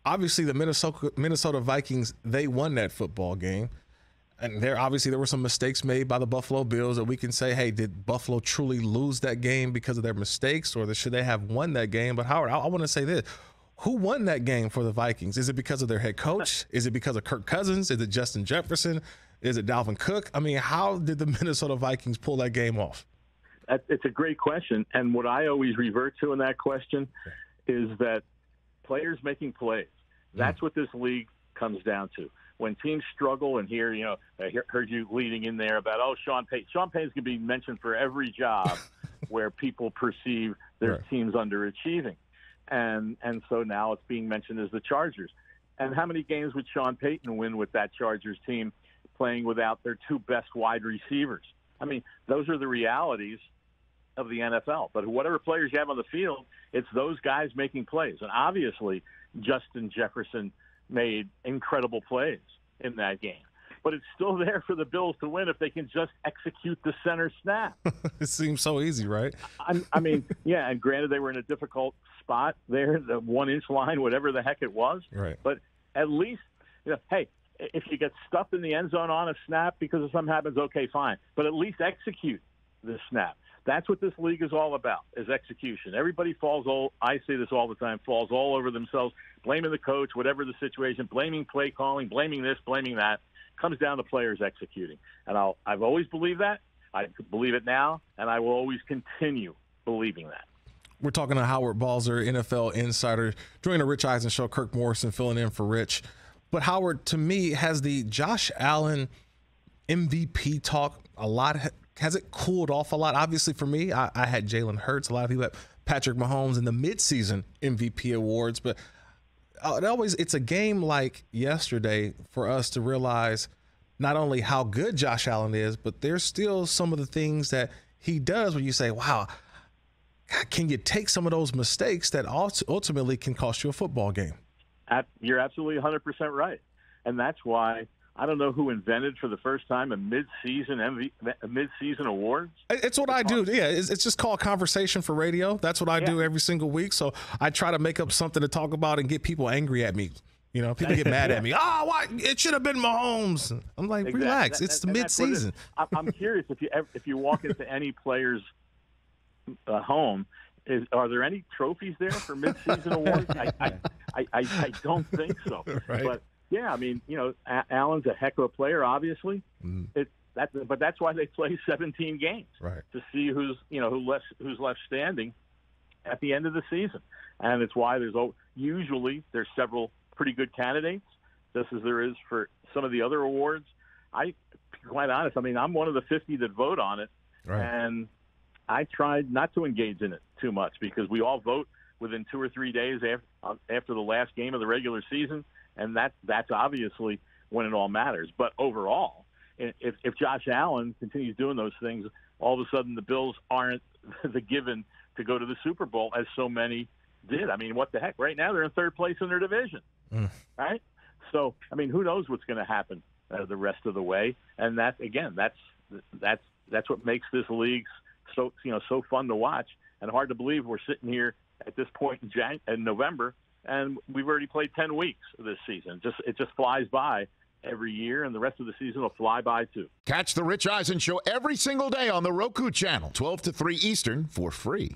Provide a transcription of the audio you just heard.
obviously the Minnesota Vikings, they won that football game. And there were some mistakes made by the Buffalo Bills that we can say, hey, did Buffalo truly lose that game because of their mistakes, or should they have won that game? But Howard, I want to say this. Who won that game for the Vikings? Is it because of their head coach? Is it because of Kirk Cousins? Is it Justin Jefferson? Is it Dalvin Cook? I mean, how did the Minnesota Vikings pull that game off? It's a great question. And what I always revert to in that question is that players making plays. That's what this league comes down to. When teams struggle, and here, I heard you leading in there about, Sean Payton. Sean Payton's going to be mentioned for every job where people perceive their team's underachieving. And so now it's being mentioned as the Chargers. And how many games would Sean Payton win with that Chargers team playing without their two best wide receivers? I mean, those are the realities of the NFL. But whatever players you have on the field, it's those guys making plays. And obviously, Justin Jefferson made incredible plays in that game. But it's still there for the Bills to win if they can just execute the center snap. It seems so easy, right? I mean, yeah, and granted they were in a difficult spot there, the 1-inch line, whatever the heck it was. Right. But at least, hey, if you get stuffed in the end zone on a snap because of something happens, okay, fine. But at least execute the snap. That's what this league is all about, is execution. Everybody I say this all the time, falls all over themselves, blaming the coach, whatever the situation, blaming play calling, blaming this, blaming that. Comes down to players executing. And I've always believed that. I believe it now, and I will always continue believing that. We're talking to Howard Balzer, NFL insider, during the Rich Eisen Show. Kirk Morrison filling in for Rich. But Howard, to me, has the Josh Allen MVP talk has it cooled off a lot? Obviously, for me, I had Jalen Hurts. A lot of people had Patrick Mahomes in the midseason MVP awards. But it's a game like yesterday for us to realize not only how good Josh Allen is, but there's still some of the things that he does where you say, wow, can you take some of those mistakes that ultimately can cost you a football game? You're absolutely 100% right. And that's why I don't know who invented for the first time a mid-season awards. It's what I do. Yeah, it's just called conversation for radio. That's what I do every single week. So I try to make up something to talk about and get people angry at me. People get mad at me. Why? It should have been Mahomes. I'm like, exactly. Relax. It's the mid-season. I'm curious if you walk into any player's home, are there any trophies there for mid-season awards? I don't think so. Right. But yeah, I mean, Allen's a heck of a player, obviously. But that's why they play 17 games, right, to see who's left standing at the end of the season. And it's why there's several pretty good candidates, just as there is for some of the other awards. Quite honest, I mean, I'm one of the 50 that vote on it, right, and I tried not to engage in it too much because we all vote within 2 or 3 days after the last game of the regular season. And that's obviously when it all matters. But overall, if Josh Allen continues doing those things, all of a sudden the Bills aren't the given to go to the Super Bowl as so many did. I mean, what the heck? Right now they're in third place in their division, right? So, I mean, who knows what's going to happen the rest of the way? And that's what makes this league so fun to watch and hard to believe we're sitting here at this point in November. And we've already played 10 weeks this season. It just flies by every year, and the rest of the season will fly by too. Catch the Rich Eisen Show every single day on the Roku channel, 12 to 3 Eastern, for free.